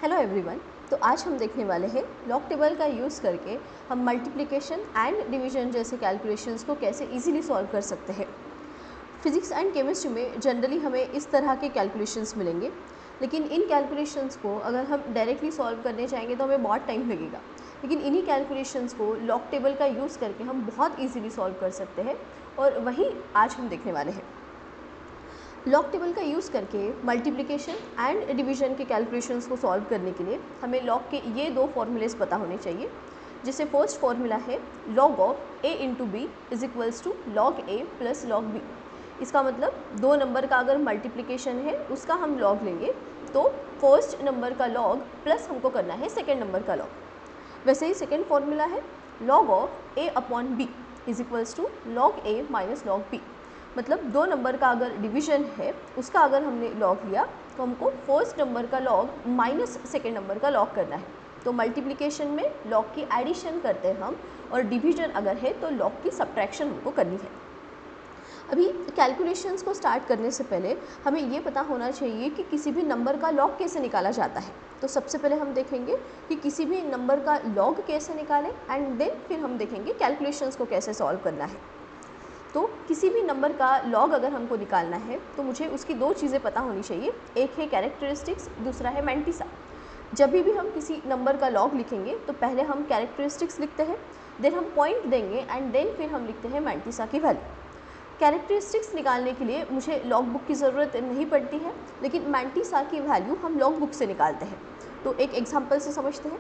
Hello everyone. तो आज हम देखने वाले हैं लॉग टेबल का यूज़ करके हम मल्टीप्लिकेशन एंड डिवीजन जैसे कैलकुलेशंस को कैसे इजीली सॉल्व कर सकते हैं। फिजिक्स एंड केमिस्ट्री में जनरली हमें इस तरह के कैलकुलेशंस मिलेंगे, लेकिन इन कैलकुलेशंस को अगर हम डायरेक्टली सॉल्व करने चाहेंगे तो हमें बहुत टाइम लगेगा। लेकिन इन्हीं कैलकुलेशंस को लॉग टेबल का यूज़ करके हम बहुत ईजीली सॉल्व कर सकते हैं, और वही आज हम देखने वाले हैं। लॉग टेबल का यूज़ करके मल्टीप्लिकेशन एंड डिवीजन के कैलकुलेशंस को सॉल्व करने के लिए हमें लॉग के ये दो फॉर्मूलेस पता होने चाहिए। जिससे फर्स्ट फॉर्मूला है log of a into b is equals to log a plus log b. इसका मतलब दो नंबर का अगर मल्टीप्लिकेशन है उसका हम लॉग लेंगे तो फर्स्ट नंबर का लॉग प्लस हमको करना है सेकेंड नंबर का लॉग। वैसे ही सेकेंड फॉर्मूला है log of a upon b is equals to log a minus log b। मतलब दो नंबर का अगर डिवीजन है उसका अगर हमने लॉग लिया तो हमको फर्स्ट नंबर का लॉग माइनस सेकेंड नंबर का लॉग करना है। तो मल्टीप्लिकेशन में लॉग की एडिशन करते हैं हम, और डिवीजन अगर है तो लॉग की सब्ट्रैक्शन हमको करनी है। अभी कैलकुलेशंस को स्टार्ट करने से पहले हमें ये पता होना चाहिए कि किसी भी नंबर का लॉग कैसे निकाला जाता है। तो सबसे पहले हम देखेंगे कि किसी भी नंबर का लॉग कैसे निकालें, एंड देन फिर हम देखेंगे कैलकुलेशंस को कैसे सॉल्व करना है। तो किसी भी नंबर का लॉग अगर हमको निकालना है तो मुझे उसकी दो चीज़ें पता होनी चाहिए, एक है कैरेक्टरिस्टिक्स, दूसरा है मैंटिसा। जब भी हम किसी नंबर का लॉग लिखेंगे तो पहले हम कैरेक्टरिस्टिक्स लिखते हैं, देन हम पॉइंट देंगे, एंड देन फिर हम लिखते हैं मैंटिसा की वैल्यू। कैरेक्टरिस्टिक्स निकालने के लिए मुझे लॉग बुक की ज़रूरत नहीं पड़ती है, लेकिन मैंटिसा की वैल्यू हम लॉग बुक से निकालते हैं। तो एक एग्जाम्पल से समझते हैं।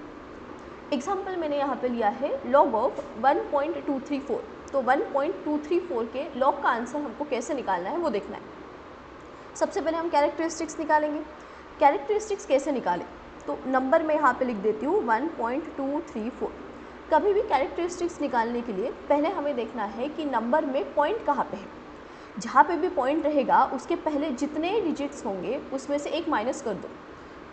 एग्जाम्पल मैंने यहाँ पे लिया है लॉग ऑफ 1.234। तो 1.234 के लॉग का आंसर हमको कैसे निकालना है वो देखना है। सबसे पहले हम कैरेक्टरिस्टिक्स निकालेंगे। कैरेक्टरिस्टिक्स कैसे निकालें, तो नंबर मैं यहाँ पे लिख देती हूँ 1.234। कभी भी कैरेक्टरिस्टिक्स निकालने के लिए पहले हमें देखना है कि नंबर में पॉइंट कहाँ पे है। जहाँ पे भी पॉइंट रहेगा उसके पहले जितने डिजिट्स होंगे उसमें से एक माइनस कर दो।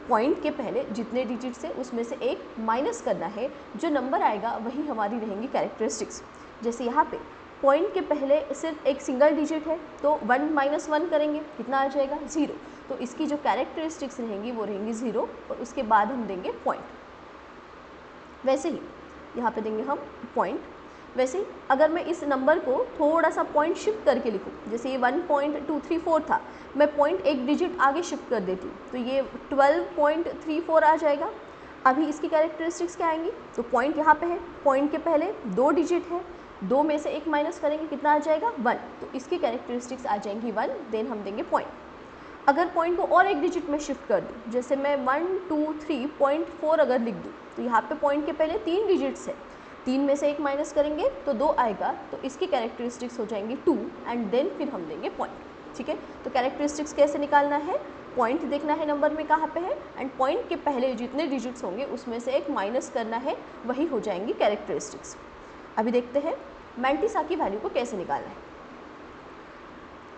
पॉइंट के पहले जितने डिजिट्स है उसमें से एक माइनस करना है, जो नंबर आएगा वही हमारी रहेंगी कैरेक्टरिस्टिक्स। जैसे यहाँ पे पॉइंट के पहले सिर्फ एक सिंगल डिजिट है तो 1 माइनस 1 करेंगे, कितना आ जाएगा 0। तो इसकी जो कैरेक्टरिस्टिक्स रहेंगी वो रहेंगी 0, और उसके बाद हम देंगे पॉइंट। वैसे ही यहाँ पे देंगे हम पॉइंट। वैसे ही अगर मैं इस नंबर को थोड़ा सा पॉइंट शिफ्ट करके लिखूँ, जैसे ये 1.234 था, मैं पॉइंट एक डिजिट आगे शिफ्ट कर देती हूँ तो ये 12.34 आ जाएगा। अभी इसकी कैरेक्टरिस्टिक्स क्या आएंगी, तो पॉइंट यहाँ पे है, पॉइंट के पहले दो डिजिट है, दो में से एक माइनस करेंगे, कितना आ जाएगा 1। तो इसकी कैरेक्टरिस्टिक्स आ जाएंगी 1, देन हम देंगे पॉइंट। अगर पॉइंट को और एक डिजिट में शिफ्ट कर दूँ, जैसे मैं 123.4 अगर लिख दूँ, तो यहाँ पे पॉइंट के पहले 3 डिजिट्स है, 3 में से एक माइनस करेंगे तो 2 आएगा, तो इसकी कैरेक्टरिस्टिक्स हो जाएंगी 2, एंड देन फिर हम देंगे पॉइंट। ठीक है, तो कैरेक्टरिस्टिक्स कैसे निकालना है, पॉइंट देखना है नंबर में कहाँ पे है, एंड पॉइंट के पहले जितने डिजिट्स होंगे उसमें से एक माइनस करना है, वही हो जाएंगी कैरेक्टरिस्टिक्स। अभी देखते हैं मैंटिसा की वैल्यू को कैसे निकालना है।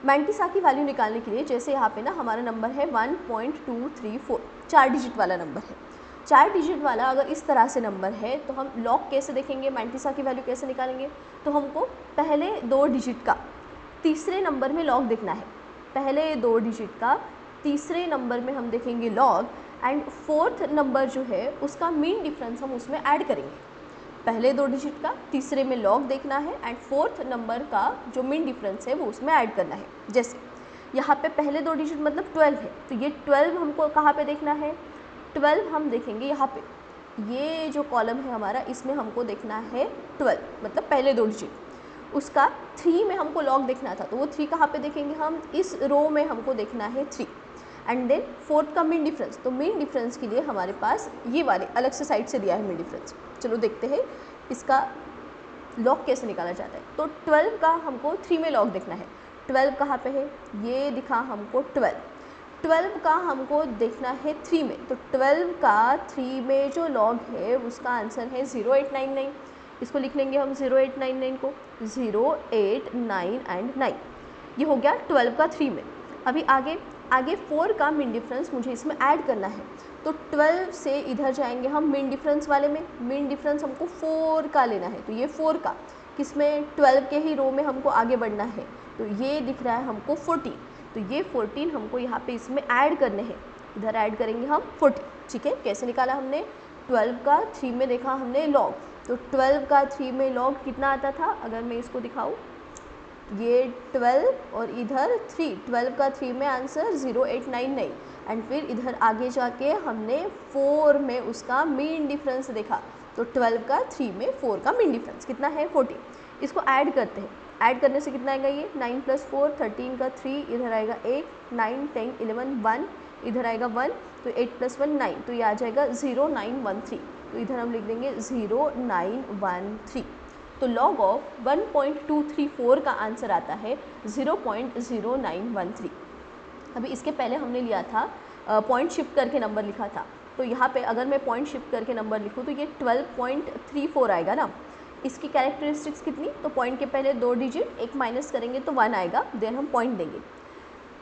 मैंटिसा की वैल्यू निकालने के लिए जैसे यहाँ पे ना हमारा नंबर है 1.234, 4 डिजिट वाला नंबर है। 4 डिजिट वाला अगर इस तरह से नंबर है तो हम लॉग कैसे देखेंगे, मैंटिसा की वैल्यू कैसे निकालेंगे। तो हमको पहले दो डिजिट का तीसरे नंबर में लॉग देखना है। पहले दो डिजिट का तीसरे नंबर में हम देखेंगे लॉग, एंड फोर्थ नंबर जो है उसका मीन डिफरेंस हम उसमें ऐड करेंगे। पहले दो डिजिट का तीसरे में लॉग देखना है, एंड फोर्थ नंबर का जो मीन डिफरेंस है वो उसमें ऐड करना है। जैसे यहाँ पे पहले दो डिजिट मतलब 12 है, तो ये 12 हमको कहाँ पे देखना है, 12 हम देखेंगे यहाँ पे, ये जो कॉलम है हमारा इसमें हमको देखना है 12 मतलब पहले दो डिजिट। उसका 3 में हमको लॉग देखना था, तो वो 3 कहाँ पे देखेंगे हम, इस रो में हमको देखना है 3, एंड देन फोर्थ का मीन डिफरेंस। तो मीन डिफरेंस के लिए हमारे पास ये वाले अलग से साइड से दिया है मीन डिफरेंस। चलो देखते हैं इसका लॉग कैसे निकाला जाता है। तो 12 का हमको 3 में लॉग देखना है। 12 कहाँ पे है, ये दिखा हमको 12 का हमको देखना है 3 में, तो 12 का 3 में जो लॉग है उसका आंसर है 0899। इसको लिख लेंगे हम 0899 को, 089 एंड 9, ये हो गया 12 का 3 में। अभी आगे 4 का मीन डिफरेंस मुझे इसमें ऐड करना है, तो 12 से इधर जाएंगे हम मीन डिफरेंस वाले में। मीन डिफरेंस हमको 4 का लेना है, तो ये 4 का किसमें, 12 के ही रो में हमको आगे बढ़ना है, तो ये दिख रहा है हमको 14, तो ये 14 हमको यहाँ पे इसमें ऐड करने हैं। इधर ऐड करेंगे हम 40। ठीक है, कैसे निकाला हमने? 12 का 3 में देखा हमने लॉग, तो 12 का 3 में लॉग कितना आता था? अगर मैं इसको दिखाऊँ, ये 12 और इधर 3, 12 का 3 में आंसर 0899 एंड फिर इधर आगे जाके हमने 4 में उसका मीन डिफरेंस देखा, तो 12 का 3 में 4 का मीन डिफरेंस कितना है? 40। इसको ऐड करते हैं, ऐड करने से कितना आएगा? ये 9 + 4 13 का 3, इधर आएगा 8 9 10 11 1, इधर आएगा 1, तो 8 + 1 9, तो ये आ जाएगा 0913, तो इधर हम लिख देंगे 0913। तो लॉग ऑफ 1.234 का आंसर आता है 0.0913। अभी इसके पहले हमने लिया था पॉइंट शिफ्ट करके नंबर लिखा था, तो यहाँ पे अगर मैं पॉइंट शिफ्ट करके नंबर लिखूँ तो ये 12.34 आएगा ना। इसकी कैरेक्टरिस्टिक्स कितनी? तो पॉइंट के पहले 2 डिजिट, एक माइनस करेंगे तो 1 आएगा, देन हम पॉइंट देंगे।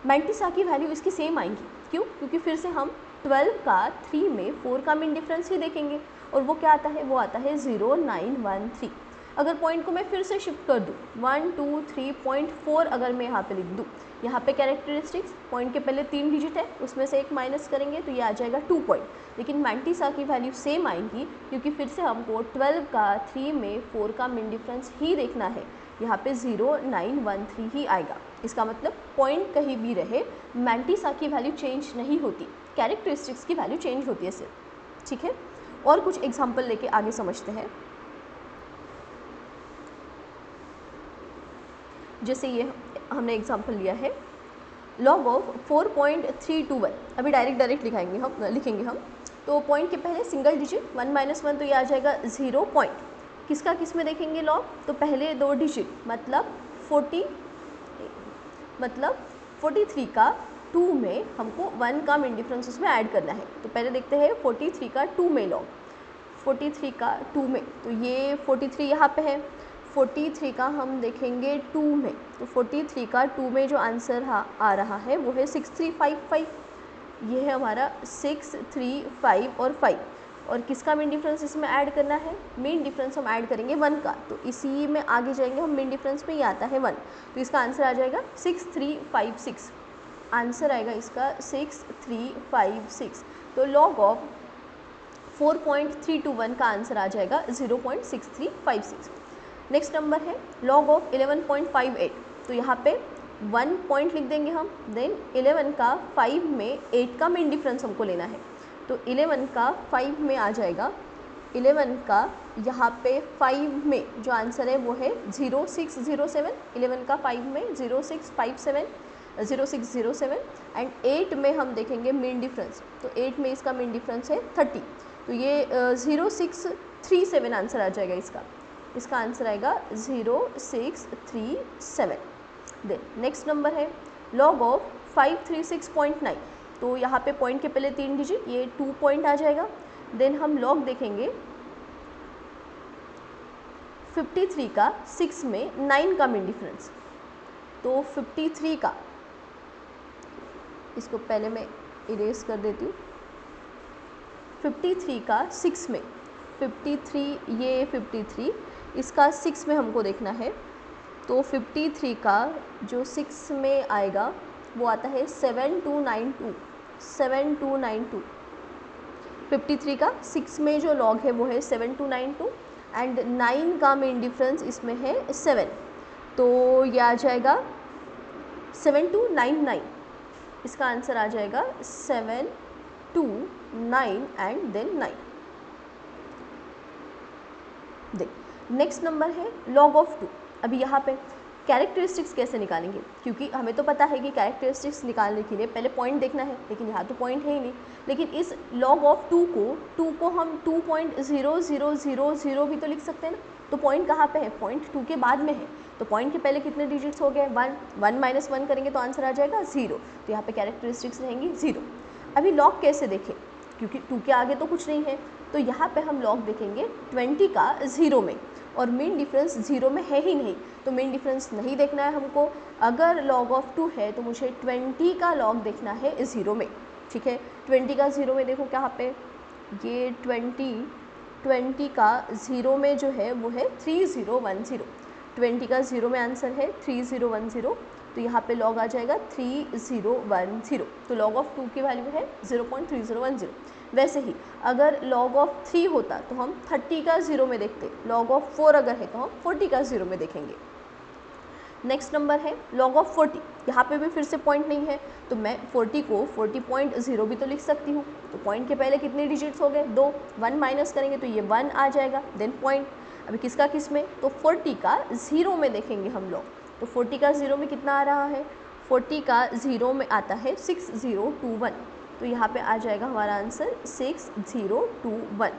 मैंटिसा की वैल्यू इसकी सेम आएंगी, क्यों? क्योंकि फिर से हम 12 का 3 में 4 का मीन डिफरेंस ही देखेंगे, और वो क्या आता है? वो आता है 0913। अगर पॉइंट को मैं फिर से शिफ्ट कर दूँ 123.4, अगर मैं यहाँ पे लिख दूँ, यहाँ पे कैरेक्टरिस्टिक्स पॉइंट के पहले 3 डिजिट है, उसमें से एक माइनस करेंगे तो ये आ जाएगा 2 पॉइंट, लेकिन मैंटिसा की वैल्यू सेम आएंगी क्योंकि फिर से हमको 12 का 3 में 4 का मीन डिफरेंस ही देखना है, यहाँ पे 0913 ही आएगा। इसका मतलब पॉइंट कहीं भी रहे, मैंटिसा की वैल्यू चेंज नहीं होती, कैरेक्टरिस्टिक्स की वैल्यू चेंज होती है सिर्फ। ठीक है, और कुछ एग्जाम्पल लेके आगे समझते हैं। जैसे ये हमने एग्जाम्पल लिया है लॉग ऑफ 4.321, अभी डायरेक्ट लिखेंगे हम, तो पॉइंट के पहले सिंगल डिजिट 1 - 1, तो ये आ जाएगा 0 पॉइंट। किसका किस में देखेंगे लॉग? तो पहले 2 डिजिट मतलब 43 का 2 में हमको 1 का मीन डिफरेंस उसमें ऐड करना है। तो पहले देखते हैं 43 का 2 में लॉग, 43 का 2 में, तो ये 43 यहाँ पे है, 43 का हम देखेंगे 2 में, तो 43 का 2 में जो आंसर आ रहा है वो है 6355, ये है हमारा 635 और 5, और किसका मीन डिफरेंस इसमें ऐड करना है? मीन डिफरेंस हम ऐड करेंगे 1 का, तो इसी में आगे जाएंगे हम, मीन डिफरेंस में ये आता है 1, तो इसका आंसर आ जाएगा 6356, आंसर आएगा इसका 6356। तो लॉग ऑफ 4.321 का आंसर आ जाएगा 0.6356। नेक्स्ट नंबर है लॉग ऑफ 11.58, तो यहाँ पे 1 पॉइंट लिख देंगे हम, देन 11 का 5 में 8 का मीन डिफरेंस हमको लेना है, तो 11 का 5 में आ जाएगा, 11 का यहाँ पे 5 में जो आंसर है वो है 0607, 11 का 5 में 0607 एंड 8 में हम देखेंगे मीन डिफरेंस, तो 8 में इसका मीन डिफरेंस है 30, तो ये 0637 आंसर आ जाएगा इसका आंसर आएगा 0637। देन नेक्स्ट नंबर है लॉग ऑफ 536.9, तो यहाँ पे पॉइंट के पहले 3 डिजिट, ये 2 पॉइंट आ जाएगा, देन हम लॉग देखेंगे 53 का 6 में 9 का मीन डिफरेंस, तो 53 का, इसको पहले मैं इरेज कर देती हूँ, 53 का 6 में, 53 ये 53, इसका 6 में हमको देखना है, तो 53 का जो 6 में आएगा वो आता है 7292, 7292। 53 का 6 में जो लॉग है वो है 7292 एंड 9 का मेन डिफरेंस इसमें है 7, तो ये आ जाएगा 7299, इसका आंसर आ जाएगा 729 एंड देन 9। देख नेक्स्ट नंबर है लॉग ऑफ 2। अभी यहाँ पे कैरेक्टरिस्टिक्स कैसे निकालेंगे, क्योंकि हमें तो पता है कि कैरेक्टरिस्टिक्स निकालने के लिए पहले पॉइंट देखना है, लेकिन यहाँ तो पॉइंट है ही नहीं। लेकिन इस लॉग ऑफ 2 को हम 2.0000 भी तो लिख सकते हैं ना। तो पॉइंट कहाँ पे है? पॉइंट 2 के बाद में है, तो पॉइंट के पहले कितने डिजिट्स हो गए? 1, 1 - 1 करेंगे तो आंसर आ जाएगा 0, तो यहाँ पे कैरेक्टरिस्टिक्स रहेंगी 0। अभी लॉग कैसे देखें, क्योंकि 2 के आगे तो कुछ नहीं है, तो यहाँ पे हम लॉग देखेंगे 20 का 0 में, और मेन डिफरेंस 0 में है ही नहीं, तो मेन डिफरेंस नहीं देखना है हमको। अगर log ऑफ 2 है तो मुझे 20 का log देखना है 0 में, ठीक है। 20 का 0 में देखो कहाँ पे, ये 20 का 0 में जो है वो है 3010, 20 का 0 में आंसर है 3010, तो यहाँ पे लॉग आ जाएगा 3010। तो लॉग ऑफ 2 की वैल्यू है 0.3010। वैसे ही अगर लॉग ऑफ 3 होता तो हम 30 का 0 में देखते, लॉग ऑफ 4 अगर है तो हम 40 का 0 में देखेंगे। नेक्स्ट नंबर है लॉग ऑफ 40। यहाँ पे भी फिर से पॉइंट नहीं है तो मैं 40 को 40.0 भी तो लिख सकती हूँ। तो पॉइंट के पहले कितने डिजिट्स हो गए, 2, 1 माइनस करेंगे तो ये 1 आ जाएगा, देन पॉइंट। अभी किसका किस में, तो 40 का 0 में देखेंगे हम लोग। तो 40 का 0 में कितना आ रहा है, 40 का 0 में आता है 6021। तो यहाँ पे आ जाएगा हमारा आंसर 6021।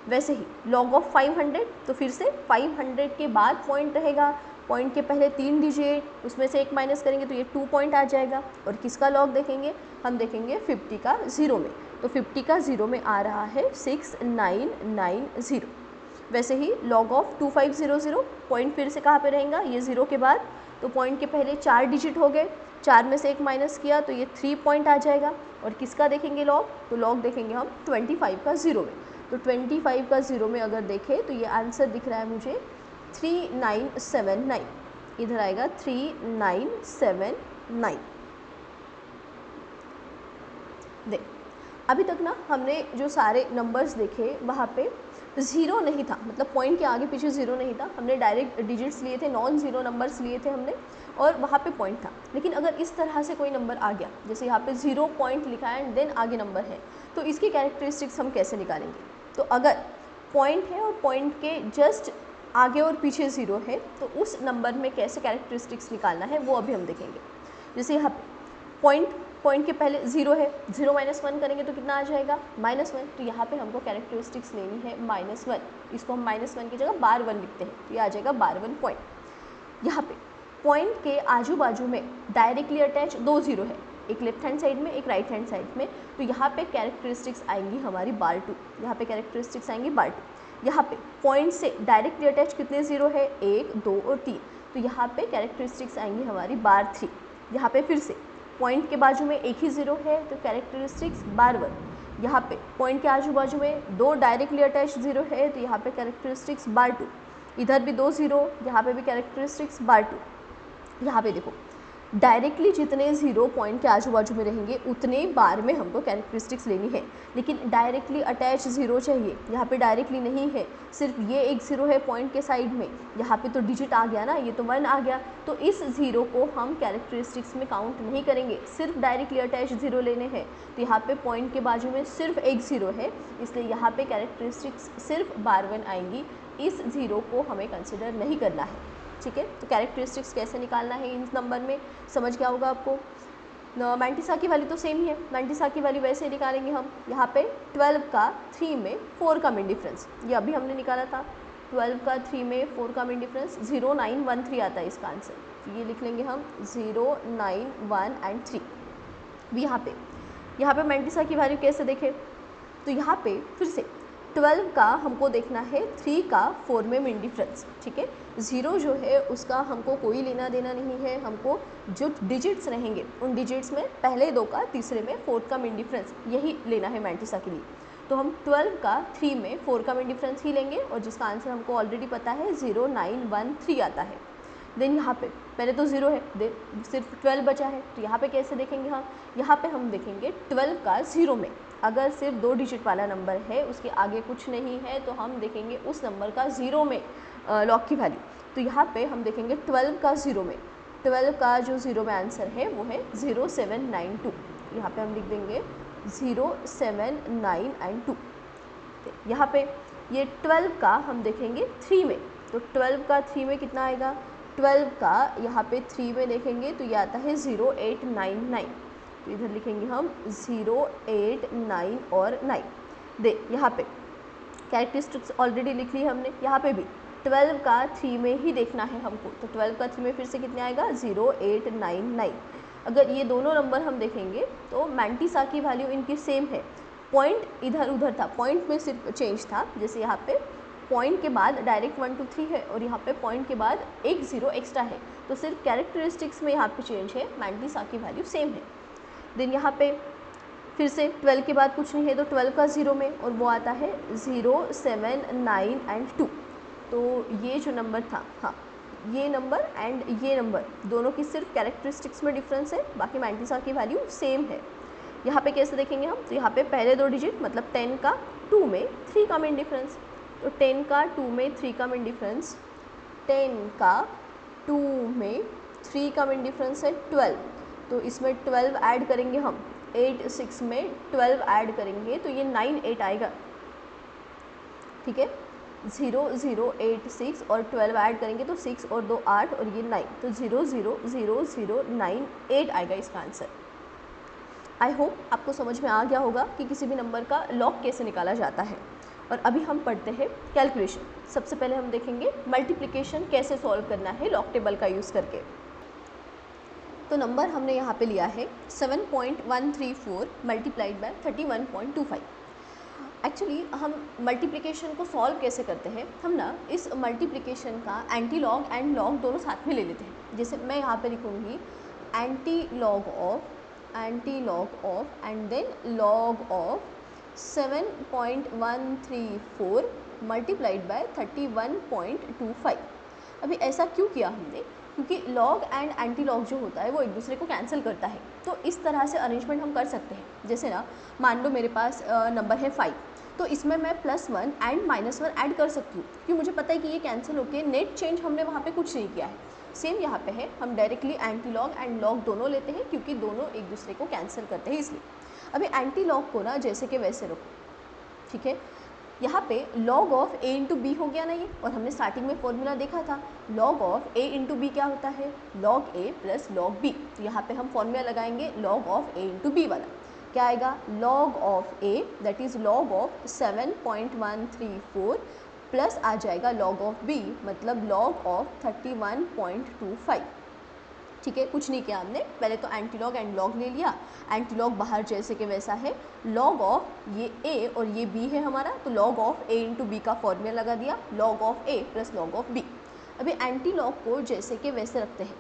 वैसे ही लॉग ऑफ 500, तो फिर से 500 के बाद पॉइंट रहेगा, पॉइंट के पहले 3 डिजिट, उसमें से 1 माइनस करेंगे तो ये 2 पॉइंट आ जाएगा। और किसका लॉग देखेंगे, हम देखेंगे 50 का 0 में। तो 50 का 0 में आ रहा है 6990। वैसे ही लॉग ऑफ 2500, पॉइंट फिर से कहाँ पे रहेगा, ये 0 के बाद। तो पॉइंट के पहले 4 डिजिट हो गए, 4 में से 1 माइनस किया तो ये 3 पॉइंट आ जाएगा। और किसका देखेंगे लॉग, तो लॉग देखेंगे हम 25 का 0 में। तो 25 का 0 में अगर देखें तो ये आंसर दिख रहा है मुझे 3979। इधर आएगा 3979। देख अभी तक ना हमने जो सारे नंबर्स देखे वहाँ पे 0 नहीं था, मतलब पॉइंट के आगे पीछे 0 नहीं था। हमने डायरेक्ट डिजिट्स लिए थे, नॉन ज़ीरो नंबर्स लिए थे हमने, और वहाँ पे पॉइंट था। लेकिन अगर इस तरह से कोई नंबर आ गया, जैसे यहाँ पे 0 पॉइंट लिखा है एंड देन आगे नंबर है, तो इसकी कैरेक्टरिस्टिक्स हम कैसे निकालेंगे। तो अगर पॉइंट है और पॉइंट के जस्ट आगे और पीछे 0 है तो उस नंबर में कैसे कैरेक्टरिस्टिक्स निकालना है वो अभी हम देखेंगे। जैसे यहाँ पे पॉइंट के पहले 0 है, 0 माइनस 1 करेंगे तो कितना आ जाएगा, -1। तो यहाँ पे हमको कैरेक्टरिस्टिक्स लेनी है -1। इसको हम -1 की जगह बार 1 लिखते हैं, तो ये आ जाएगा बार 1 पॉइंट। यहाँ पे पॉइंट के आजू बाजू में डायरेक्टली अटैच 2 0 है, एक लेफ्ट हैंड साइड में एक राइट हैंड साइड में। तो यहाँ पे कैरेक्टरिस्टिक्स आएंगी हमारी बार 2, यहाँ पे कैरेक्टरिस्टिक्स आएंगी बार 2। यहाँ पे पॉइंट से डायरेक्टली अटैच कितने 0 है, 1, 2 और 3। तो यहाँ पे कैरेक्टरिस्टिक्स आएंगी हमारी बार 3। यहाँ पे फिर से पॉइंट के बाजू में एक ही 0 है तो कैरेक्टरिस्टिक्स बार 1। यहाँ पे पॉइंट के आजू बाजू में 2 डायरेक्टली अटैच 0 है तो यहाँ पे कैरेक्टरिस्टिक्स बार 2। इधर भी 2 0, यहाँ पे भी कैरेक्टरिस्टिक्स बार 2। यहाँ पे देखो डायरेक्टली जितने 0 पॉइंट के आजू बाजू में रहेंगे उतने बार में हमको कैरेक्टरिस्टिक्स लेनी है। लेकिन डायरेक्टली अटैच 0 चाहिए, यहाँ पे डायरेक्टली नहीं है, सिर्फ ये एक 0 है पॉइंट के साइड में। यहाँ पे तो डिजिट आ गया ना, ये तो 1 आ गया, तो इस 0 को हम कैरेक्टरिस्टिक्स में काउंट नहीं करेंगे, सिर्फ डायरेक्टली अटैच 0 लेने हैं। तो यहाँ पे पॉइंट के बाजू में सिर्फ एक 0 है, इसलिए यहाँ पे कैरेक्टरिस्टिक्स सिर्फ बार 1 आएंगी, इस 0 को हमें कंसिडर नहीं करना है। ठीक है, तो कैरेक्टरिस्टिक्स कैसे निकालना है इन नंबर में समझ गया होगा आपको। मैंटिसा की वैल्यू तो सेम ही है, मैंटिसा की वैल्यू वैसे निकालेंगे हम। यहाँ पे 12 का 3 में 4 का मिन डिफरेंस, ये अभी हमने निकाला था। 12 का 3 में 4 का मिन डिफरेंस 0913 आता है इसका आंसर, तो ये लिख लेंगे हम 091 एंड 3। यहाँ पे मैंटिसा की वैल्यू कैसे देखें, तो यहाँ पे फिर से 12 का हमको देखना है 3 का 4 में मिन डिफरेंस। ठीक है, 0 जो है उसका हमको कोई लेना देना नहीं है, हमको जो डिजिट्स रहेंगे उन डिजिट्स में पहले 2 का तीसरे में 4 का मिन डिफरेंस यही लेना है मैंटिसा के लिए। तो हम 12 का 3 में 4 का मिन डिफरेंस ही लेंगे और जिसका आंसर हमको ऑलरेडी पता है 0913 आता है। देन यहाँ पे पहले तो 0 है, देन सिर्फ 12 बचा है, तो यहाँ पे कैसे देखेंगे हम, यहाँ पे हम देखेंगे 12 का 0 में अगर सिर्फ 2 डिजिट वाला नंबर है, उसके आगे कुछ नहीं है, तो हम देखेंगे उस नंबर का 0 में लॉग की वैल्यू। तो यहाँ पे हम देखेंगे 12 का 0 में, 12 का जो 0 में आंसर है वो है 0792। यहाँ पे हम लिख देंगे 079 एंड 2। यहाँ पे ये 12 का हम देखेंगे 3 में, तो 12 का 3 में कितना आएगा, 12 का यहाँ पे 3 में देखेंगे तो ये आता है 0899। तो इधर लिखेंगे हम 089 और 9। दे यहाँ पे कैरेक्टरिस्टिक्स ऑलरेडी लिख ली हमने, यहाँ पे भी 12 का 3 में ही देखना है हमको, तो 12 का 3 में फिर से कितने आएगा 0899। अगर ये दोनों नंबर हम देखेंगे तो मैंटिसा की वैल्यू इनकी सेम है, पॉइंट इधर उधर था, पॉइंट में सिर्फ चेंज था। जैसे यहाँ पे पॉइंट के बाद डायरेक्ट 1 2 3 है और यहाँ पे पॉइंट के बाद एक 0 एक्स्ट्रा है, तो सिर्फ कैरेक्टरिस्टिक्स में यहाँ पे चेंज है, मैंटिसा की वैल्यू सेम है। देन यहाँ पे फिर से 12 के बाद कुछ नहीं है, तो 12 का 0 में और वो आता है 079 एंड 2। तो ये जो नंबर था, हाँ ये नंबर एंड ये नंबर दोनों की सिर्फ कैरेक्टरिस्टिक्स में डिफरेंस है, बाकी मैंटिसा की वैल्यू सेम है। यहाँ पे कैसे देखेंगे हम, तो यहाँ पे पहले दो डिजिट मतलब 10 का 2 में 3 का मेन डिफरेंस, तो 10 का 2 में 3 का मेन डिफरेंस, 10 का 2 में 3 का मेन डिफरेंस है 12, तो इसमें 12 ऐड करेंगे हम, 8 6 में 12 ऐड करेंगे तो ये 9 8 आएगा, ठीक है। 0 0 8 6 और 12 ऐड करेंगे तो 6 और 2 8 और ये 9, तो 0 0 0 0 9 8 आएगा इसका आंसर। आई होप आपको समझ में आ गया होगा कि किसी भी नंबर का लॉग कैसे निकाला जाता है। और अभी हम पढ़ते हैं कैलकुलेशन। सबसे पहले हम देखेंगे मल्टीप्लिकेशन कैसे सॉल्व करना है लॉग टेबल का यूज़ करके। तो नंबर हमने यहाँ पे लिया है 7.134 मल्टीप्लाइड बाय 31.25। एक्चुअली हम मल्टीप्लिकेशन को सॉल्व कैसे करते हैं, हम ना इस मल्टीप्लिकेशन का एंटी लॉग एंड लॉग दोनों साथ में ले लेते हैं। जैसे मैं यहाँ पे लिखूँगी anti log of and then log of 7.134 multiplied by 31.25। अभी ऐसा क्यों किया हमने, क्योंकि लॉग एंड एंटी लॉग जो होता है वो एक दूसरे को कैंसिल करता है। तो इस तरह से अरेंजमेंट हम कर सकते हैं। जैसे ना मान लो मेरे पास नंबर है 5, तो इसमें मैं +1 एंड -1 ऐड कर सकती हूँ, क्योंकि मुझे पता है कि ये कैंसिल होकर नेट चेंज हमने वहाँ पे कुछ नहीं किया है। सेम यहाँ पे है, हम directly anti log and log दोनों लेते हैं, क्योंकि दोनों एक दूसरे को कैंसिल करते हैं इसलिए। अभी एंटी लॉग को ना जैसे कि वैसे रखो, ठीक है। यहाँ पे log of a into b हो गया ना ये, और हमने स्टार्टिंग में फॉर्मूला देखा था log of a into B क्या होता है, log a plus log b। तो यहाँ पे हम फॉर्मूला लगाएंगे log of a into B वाला, क्या आएगा log of a that is log of 7.134 plus आ जाएगा log ऑफ b मतलब log ऑफ 31.25। ठीक है, कुछ नहीं किया हमने, पहले तो एंटी लॉग एंड लॉग ले लिया, एंटी लॉग बाहर जैसे कि वैसा है, लॉग ऑफ ये a और ये b है हमारा, तो log of a into b का फॉर्मूला लगा दिया, log of a plus log of b। अभी एंटी लॉग को जैसे कि वैसे रखते हैं,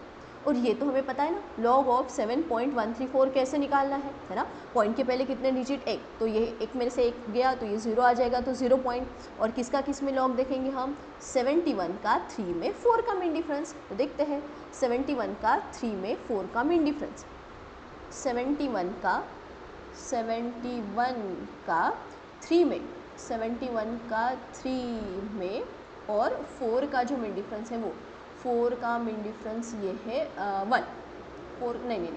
और ये तो हमें पता है ना लॉग ऑफ 7.134 कैसे निकालना है ना। पॉइंट के पहले कितने डिजिट, एक, तो ये एक में से एक गया तो ये 0 आ जाएगा, तो 0 पॉइंट। और किसका किस में लॉग देखेंगे हम, 71 का 3 में 4 का मेन डिफरेंस। तो देखते हैं 71 का 3 में 4 का मेन डिफरेंस, 71 का 3 में 71 का 3 में और 4 का जो मेन डिफरेंस है वो 4 का मेन डिफरेंस ये है 1, 4 नहीं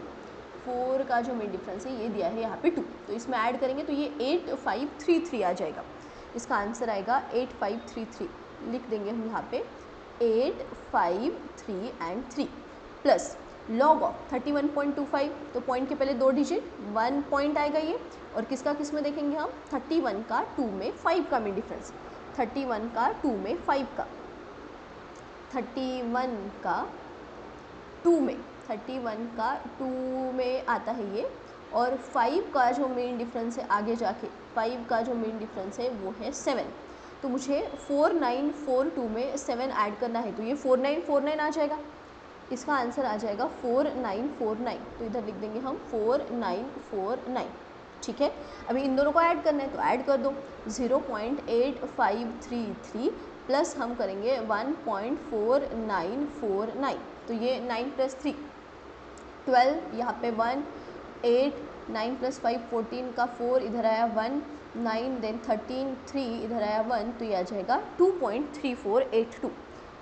4 का जो मेन डिफरेंस है ये दिया है यहाँ पे 2, तो इसमें ऐड करेंगे तो ये 8533 आ जाएगा। इसका आंसर आएगा 8533, लिख देंगे हम यहाँ पे 853 एंड 3 प्लस लॉग ऑफ 31.25, तो पॉइंट के पहले 2 डिजिट 1 पॉइंट आएगा ये, और किसका किस में देखेंगे हम 31 का 2 में 5 का मेन डिफरेंस, 31 का 2 में 5 का, 31 का 2 में 31 का 2 में आता है ये, और 5 का जो मेन डिफरेंस है आगे जाके 5 का जो मेन डिफरेंस है वो है 7, तो मुझे 4942 में 7 ऐड करना है, तो ये 4949 आ जाएगा। इसका आंसर आ जाएगा 4949, तो इधर लिख देंगे हम 4949। ठीक है, अभी इन दोनों को ऐड करना है तो ऐड कर दो, 0.8533 प्लस हम करेंगे 1.4949, तो ये 9 + 3 12, यहाँ पे 1 8 9 + 5 14 का 4 इधर आया 1 9 देन 13 3 इधर आया 1, तो ये आ जाएगा 2.3482।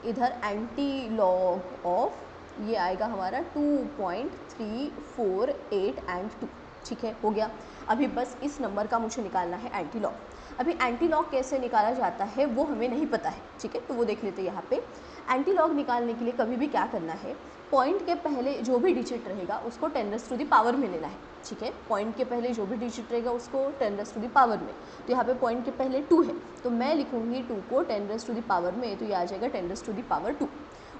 इधर एंटी लॉग ऑफ ये आएगा हमारा 2.348 एंड 2। ठीक है, हो गया। अभी बस इस नंबर का मुझे निकालना है एंटी लॉग। अभी एंटी लॉग कैसे निकाला जाता है वो हमें नहीं पता है, ठीक है, तो वो देख लेते हैं यहाँ पे। एंटी लॉग निकालने के लिए कभी भी क्या करना है, पॉइंट के पहले जो भी डिजिट रहेगा उसको 10⁻⁴ में लेना है। ठीक है, पॉइंट के पहले जो भी डिजिट रहेगा उसको 10⁻⁴ में, तो यहाँ पे पॉइंट के पहले 2 है, तो मैं लिखूँगी 2 को 10⁻⁴ में, तो ये आ जाएगा 10⁻²।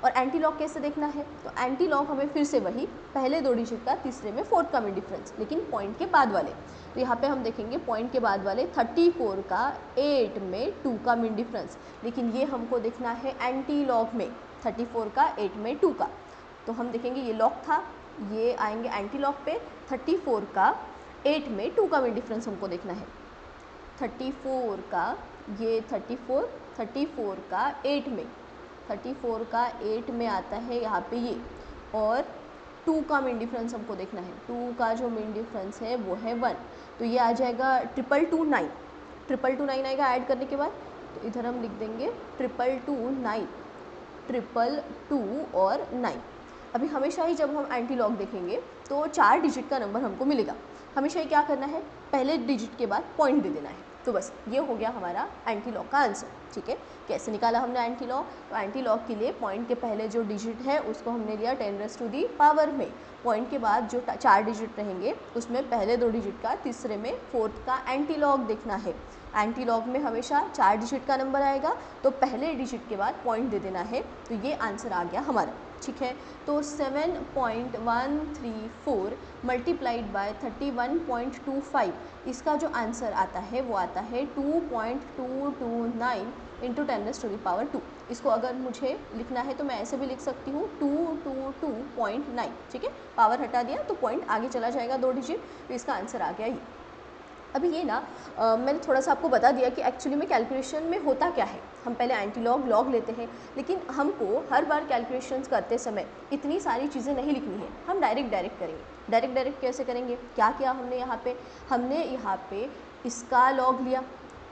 और एंटी लॉग कैसे देखना है, तो एंटी लॉग हमें फिर से वही पहले 2 डिजिट का तीसरे में 4 का मेन डिफरेंस, लेकिन पॉइंट के बाद वाले, तो यहाँ पे हम देखेंगे पॉइंट के बाद वाले 34 का 8 में 2 का मेन डिफरेंस, लेकिन ये हमको देखना है एंटी लॉग में 34 का 8 में 2 का, तो हम देखेंगे ये लॉग था, ये आएंगे एंटी लॉग पे, 34 का 8 में 2 का मेन डिफरेंस हमको देखना है, 34 का ये 34 का 8 में 34 का 8 में आता है यहाँ पे ये, और 2 का मीन डिफरेंस हमको देखना है। 2 का जो मीन डिफरेंस है वो है 1, तो ये आ जाएगा 222 9 आएगा ऐड करने के बाद। तो इधर हम लिख देंगे 222 222 और 9। अभी हमेशा ही जब हम एंटी लॉग देखेंगे तो 4 डिजिट का नंबर हमको मिलेगा। हमेशा ही क्या करना है, पहले डिजिट के बाद पॉइंट दे देना है। तो बस ये हो गया हमारा एंटी लॉग का आंसर। ठीक है, कैसे निकाला हमने एंटी लॉग? तो एंटी लॉग के लिए पॉइंट के पहले जो डिजिट है उसको हमने लिया 10⁻⁴ में। पॉइंट के बाद जो 4 डिजिट रहेंगे उसमें पहले 2 डिजिट का, तीसरे में 4th का एंटी लॉग देखना है। एंटी लॉग में हमेशा 4 डिजिट का नंबर आएगा, तो पहले डिजिट के बाद पॉइंट दे देना है। तो ये आंसर आ गया हमारा। ठीक है, तो 7.134 मल्टीप्लाइड बाय 31.25, इसका जो आंसर आता है वो आता है 2.229 इंटू 10⁻²। इसको अगर मुझे लिखना है तो मैं ऐसे भी लिख सकती हूँ 222.9। ठीक है, पावर हटा दिया तो पॉइंट आगे चला जाएगा 2 डिजिट, तो इसका आंसर आ गया ये। अभी ये ना मैंने थोड़ा सा आपको बता दिया कि एक्चुअली में कैलकुलेशन में होता क्या है। हम पहले एंटी लॉग लॉग लेते हैं, लेकिन हमको हर बार कैलकुलेशंस करते समय इतनी सारी चीज़ें नहीं लिखनी है, हम डायरेक्ट करेंगे। डायरेक्ट कैसे करेंगे? क्या किया हमने यहाँ पे इसका लॉग लिया,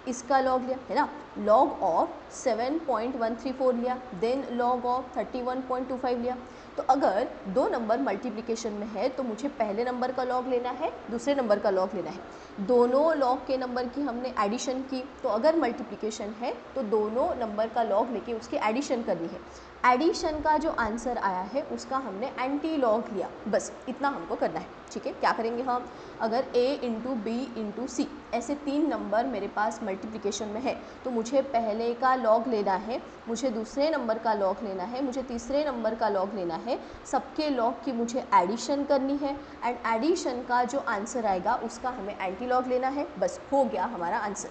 इसका लॉग लिया है ना, लॉग ऑफ 7.134 लिया, देन लॉग ऑफ 31.25 लिया। तो अगर 2 नंबर मल्टीप्लिकेशन में है तो मुझे पहले नंबर का लॉग लेना है, दूसरे नंबर का लॉग लेना है। दोनों लॉग के नंबर की हमने एडिशन की, तो अगर मल्टीप्लिकेशन है तो दोनों नंबर का लॉग लेके उसकी एडिशन करनी है। एडिशन का जो आंसर आया है उसका हमने एंटी लॉग लिया, बस इतना हमको करना है। ठीक है, क्या करेंगे हम? अगर a इंटू बी इंटू सी ऐसे 3 नंबर मेरे पास मल्टीप्लिकेशन में है तो मुझे पहले का लॉग लेना है, मुझे दूसरे नंबर का लॉग लेना है, मुझे तीसरे नंबर का लॉग लेना है, सबके लॉग की मुझे एडिशन करनी है, एंड एडिशन का जो आंसर आएगा उसका हमें एंटी लॉग लेना है। बस हो गया हमारा आंसर।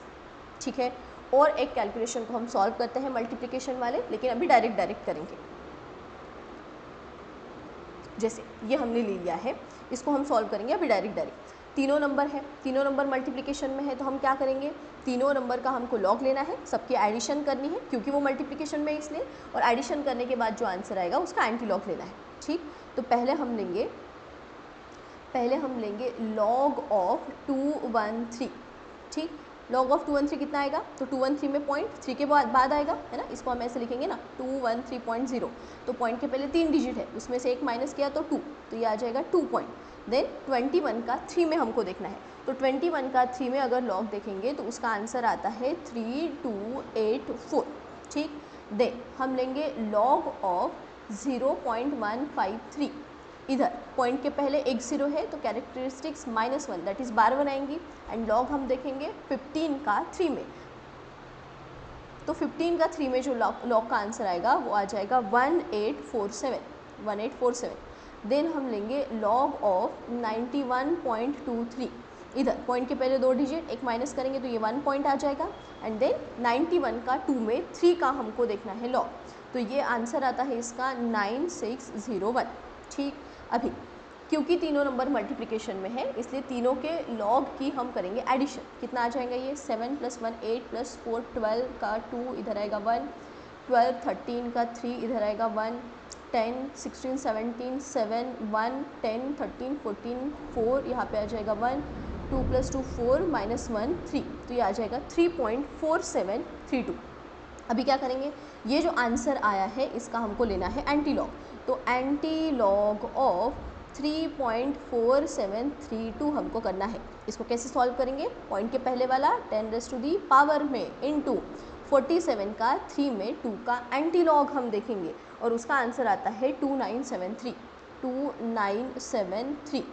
ठीक है, और एक कैलकुलेशन को हम सॉल्व करते हैं मल्टीप्लिकेशन वाले, लेकिन अभी डायरेक्ट करेंगे। जैसे ये हमने ले लिया है, इसको हम सॉल्व करेंगे अभी डायरेक्ट। तीनों नंबर है, तीनों नंबर मल्टीप्लिकेशन में है, तो हम क्या करेंगे? तीनों नंबर का हमको लॉग लेना है, सबकी एडिशन करनी है क्योंकि वो मल्टीप्लिकेशन में इसलिए, और एडिशन करने के बाद जो आंसर आएगा उसका एंटी लॉग लेना है। ठीक, तो पहले हम लेंगे लॉग ऑफ 213। ठीक, लॉग ऑफ 213 कितना आएगा? तो 213 में पॉइंट 3 के बाद आएगा, है ना, इसको हम ऐसे लिखेंगे ना 213.0। तो पॉइंट के पहले 3 डिजिट है, उसमें से एक माइनस किया तो 2, तो ये आ जाएगा 2 पॉइंट। देन 21 का 3 में हमको देखना है, तो 21 का 3 में अगर लॉग देखेंगे तो उसका आंसर आता है 3284। ठीक, देन हम लेंगे लॉग ऑफ 0.153। इधर पॉइंट के पहले एक 0 है तो कैरेक्टरिस्टिक्स -1 दैट इज़ 12 बनाएंगी, एंड लॉग हम देखेंगे 15 का 3 में। तो 15 का 3 में जो लॉग का आंसर आएगा वो आ जाएगा 1847। देन हम लेंगे लॉग ऑफ 91.23। इधर पॉइंट के पहले 2 डिजिट, एक माइनस करेंगे तो ये 1 पॉइंट आ जाएगा, एंड देन 91 का 2 में 3 का हमको देखना है लॉग, तो ये आंसर आता है इसका 9601। ठीक, अभी क्योंकि तीनों नंबर मल्टीप्लिकेशन में है इसलिए तीनों के लॉग की हम करेंगे एडिशन। कितना आ जाएगा ये? 7 + 1 8 + 4 12 का 2 इधर आएगा 1, 12 13 का 3 इधर आएगा 1, 10 16 17 7 1 10 13 14 4 यहाँ पे आ जाएगा 1, 2 + 2 4 -1 3, तो ये आ जाएगा 3.4732। अभी क्या करेंगे? ये जो आंसर आया है इसका हमको लेना है एंटी लॉग, तो एंटी लॉग ऑफ 3.4732 हमको करना है। इसको कैसे सॉल्व करेंगे? पॉइंट के पहले वाला 10⁻⁴ में इंटू 47 का 3 में 2 का एंटी लॉग हम देखेंगे, और उसका आंसर आता है 2973।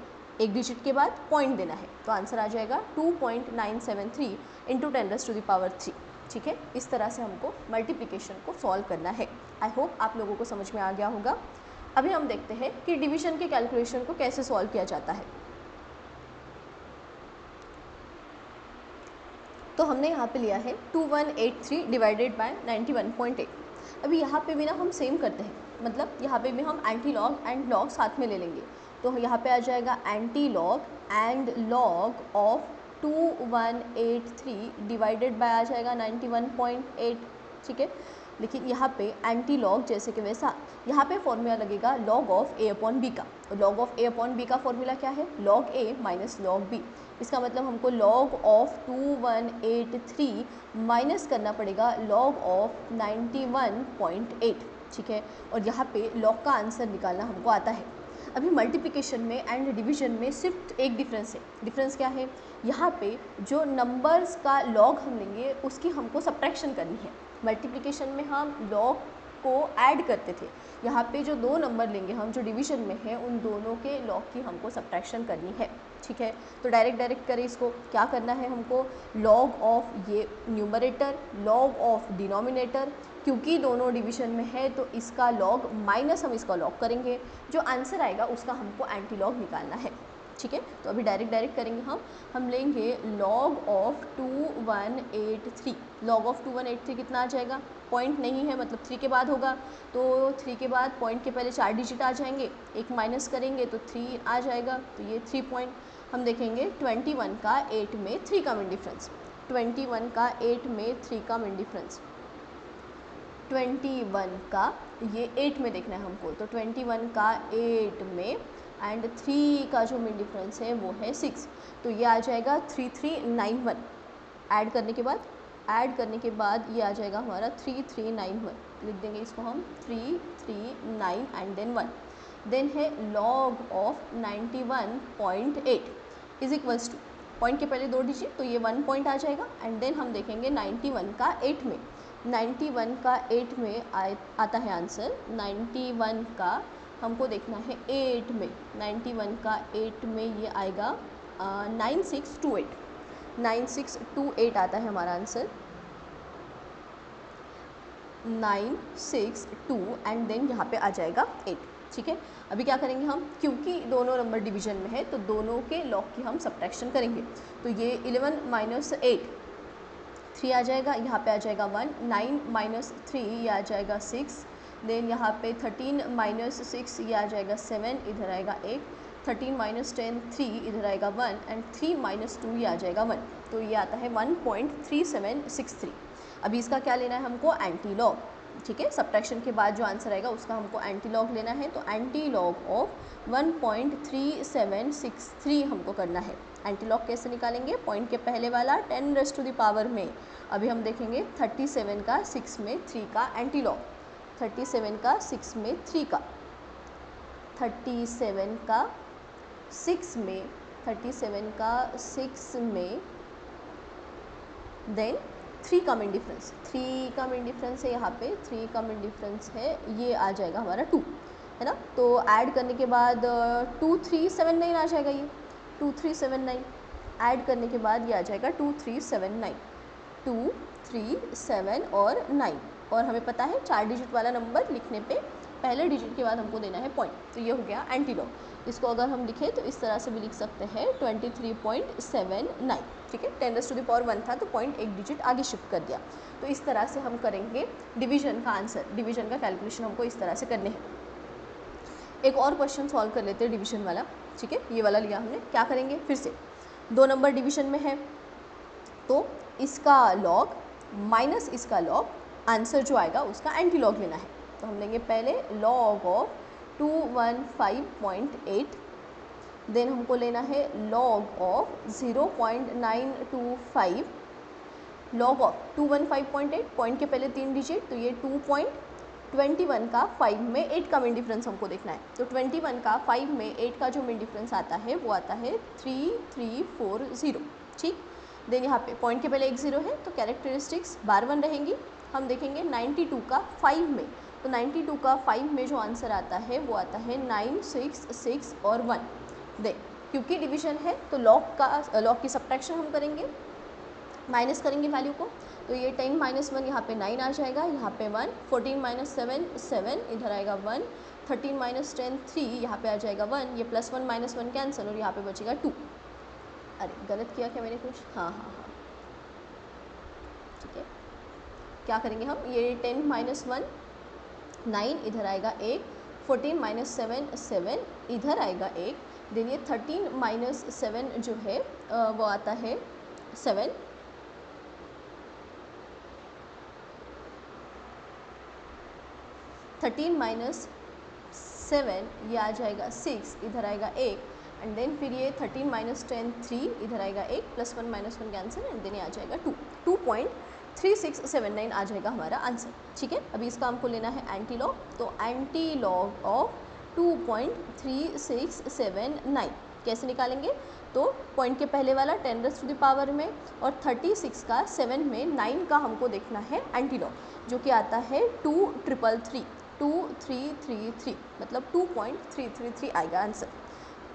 एक डिजिट के बाद पॉइंट देना है, तो आंसर आ जाएगा 2.973 इंटू 10⁻3। ठीक है, इस तरह से हमको मल्टीप्लिकेशन को सॉल्व करना है। आई होप आप लोगों को समझ में आ गया होगा। अभी हम देखते हैं कि डिवीजन के कैलकुलेशन को कैसे सॉल्व किया जाता है। तो हमने यहाँ पे लिया है 2183 डिवाइडेड बाय 91.8। अभी यहाँ पे भी ना हम सेम करते हैं, मतलब यहाँ पे भी हम एंटी लॉग एंड लॉग साथ में ले लेंगे, तो यहाँ पे आ जाएगा anti log and log of 2183 divided by आ जाएगा 91.8। ठीक है, लेकिन यहाँ पे एंटी लॉग जैसे कि वैसा यहाँ पे फॉर्मूला लगेगा log of a upon b का। तो log of a upon b का फॉर्मूला क्या है? Log a minus log b. इसका मतलब हमको लॉग ऑफ 2183 माइनस करना पड़ेगा लॉग ऑफ 91.8, ठीक है। और यहाँ पे लॉग का आंसर निकालना हमको आता है। अभी मल्टीप्लिकेशन में एंड डिवीजन में सिर्फ एक डिफरेंस है। डिफरेंस क्या है? यहाँ पे जो नंबर्स का लॉग हम लेंगे उसकी हमको सब्ट्रैक्शन करनी है। मल्टीप्लिकेशन में हम लॉग को ऐड करते थे, यहाँ पे जो दो नंबर लेंगे हम जो डिवीजन में है उन दोनों के लॉग की हमको सब्ट्रैक्शन करनी है, ठीक है। तो डायरेक्ट करें इसको, क्या करना है हमको? लॉग ऑफ ये न्यूमरेटर, लॉग ऑफ डिनोमिनेटर, क्योंकि दोनों डिवीजन में है तो इसका लॉग माइनस हम इसका लॉग करेंगे, जो आंसर आएगा उसका हमको एंटी लॉग निकालना है, ठीक है। तो अभी डायरेक्ट करेंगे हम लेंगे लॉग ऑफ 2183। लॉग ऑफ 2183 कितना आ जाएगा? पॉइंट नहीं है, मतलब 3 के बाद होगा, तो 3 के बाद पॉइंट के पहले 4 डिजिट आ जाएंगे, एक माइनस करेंगे तो 3 आ जाएगा, तो ये 3 पॉइंट। हम देखेंगे 21 का 8 में 3 का मिन डिफरेंस, 21 का 8 में 3 का मिन डिफरेंस, 21 का ये 8 में देखना है हमको, तो 21 का 8 में एंड 3 का जो मिन डिफरेंस है वो है 6, तो ये आ जाएगा 3391। ऐड करने के बाद ये आ जाएगा हमारा 3391, लिख देंगे इसको हम 339 एंड देन 1। देन है log of 91.8 is equals to, point के पहले 2 डिजिट तो ये 1 पॉइंट आ जाएगा, एंड देन हम देखेंगे 91 का 8 में, 91 का 8 में आता है आंसर। 91 का हमको देखना है 8 में, 91 का 8 में ये आएगा 9628, 9628 आता है हमारा आंसर, 962 एंड देन यहाँ पे आ जाएगा 8, ठीक है। अभी क्या करेंगे हम, क्योंकि दोनों नंबर डिवीजन में है तो दोनों के लॉग की हम सब्ट्रैक्शन करेंगे। तो ये 11 माइनस 8 3 आ जाएगा, यहाँ पे आ जाएगा 1, 9 माइनस 3 ये आ जाएगा 6, देन यहाँ पे 13 माइनस 6 ये आ जाएगा 7, इधर आएगा 1, 13 माइनस 10 3, इधर आएगा 1 एंड 3 माइनस 2 ये आ जाएगा 1, तो ये आता है 1.3763। अभी इसका क्या लेना है हमको? एंटी लॉग, ठीक है। सब्ट्रैक्शन के बाद जो आंसर आएगा उसका हमको एंटी लॉग लेना है, तो एंटी लॉग ऑफ 1.3763 हमको करना है। एंटी लॉग कैसे निकालेंगे? पॉइंट के पहले वाला 10 रेज़ टू द पावर में। अभी हम देखेंगे 37 का 6 में 3 का एंटी लॉग, 37 का 6 में 3 का, 37 का 6 में, 37 का 6 में देन 3 का मिन डिफरेंस, 3 का मिन डिफरेंस है यहाँ पे, 3 का मिन डिफरेंस है, ये आ जाएगा हमारा 2, है ना। तो ऐड करने के बाद 2379 आ जाएगा, ये 2379 ऐड करने के बाद ये आ जाएगा 2379, 237 और 9, और हमें पता है 4 डिजिट वाला नंबर लिखने पे पहले डिजिट के बाद हमको देना है पॉइंट, तो ये हो गया एंटी लॉग। इसको अगर हम लिखें तो इस तरह से भी लिख सकते हैं 23.79, ठीक है। 10 रेज़ टू द पावर 1 था तो पॉइंट एक डिजिट आगे शिफ्ट कर दिया। तो इस तरह से हम करेंगे डिवीजन का आंसर, डिवीजन का कैलकुलेशन हमको इस तरह से करने हैं। एक और क्वेश्चन सॉल्व कर लेते हैं डिवीजन वाला, ठीक है। ये वाला लिया हमने, क्या करेंगे? फिर से 2 नंबर डिवीजन में है तो इसका लॉग माइनस इसका लॉग, आंसर जो आएगा उसका एंटी लॉग लेना है। तो हम लेंगे पहले लॉग ऑफ 215.8, देन हमको लेना है log of 0.925, log of 215.8, point के पहले 3 डिजिट तो ये 2.21 का 5 में 8 का मिन डिफरेंस हमको देखना है। तो 21 का 5 में 8 का जो मिन डिफरेंस आता है वो आता है 3340, ठीक। देन यहाँ पे पॉइंट के पहले एक 0 है तो कैरेक्टरिस्टिक्स बार 1 रहेंगी। हम देखेंगे 92 का 5 में, तो 92 का 5 में जो आंसर आता है वो आता है 966 और 1। देन क्योंकि डिवीजन है तो लॉग की सब्ट्रैक्शन हम करेंगे, माइनस करेंगे वैल्यू को, तो ये 10 माइनस 1 यहाँ पे 9 आ जाएगा, यहाँ पे 1, 14 माइनस 7 7, इधर आएगा 1, 13 माइनस 10 3, यहाँ पे आ जाएगा 1, ये प्लस 1 माइनस 1 कैंसिल और यहाँ पे बचेगा 2। अरे गलत किया क्या मैंने कुछ? हाँ, ठीक है। क्या करेंगे हम? ये 10 माइनस 1 9, इधर आएगा 1, 14 माइनस 7 7, इधर आएगा 1, देन ये 13 माइनस 7 जो है वो आता है 7, 13 माइनस 7 ये आ जाएगा 6, इधर आएगा 1, एंड देन फिर ये 13 माइनस 10 3, इधर आएगा 1, plus 1 minus 1 cancel, and then ये आ जाएगा 2, 2.3679 आ जाएगा हमारा आंसर। ठीक है, अभी इसका हमको लेना है एंटी लॉग, तो एंटी लॉग ऑफ 2.3679 कैसे निकालेंगे, तो पॉइंट के पहले वाला 10 रेज़ टू द पावर में और 36 का 7 में 9 का हमको देखना है एंटी लॉग, जो कि आता है 2333 मतलब 2.333 आएगा आंसर।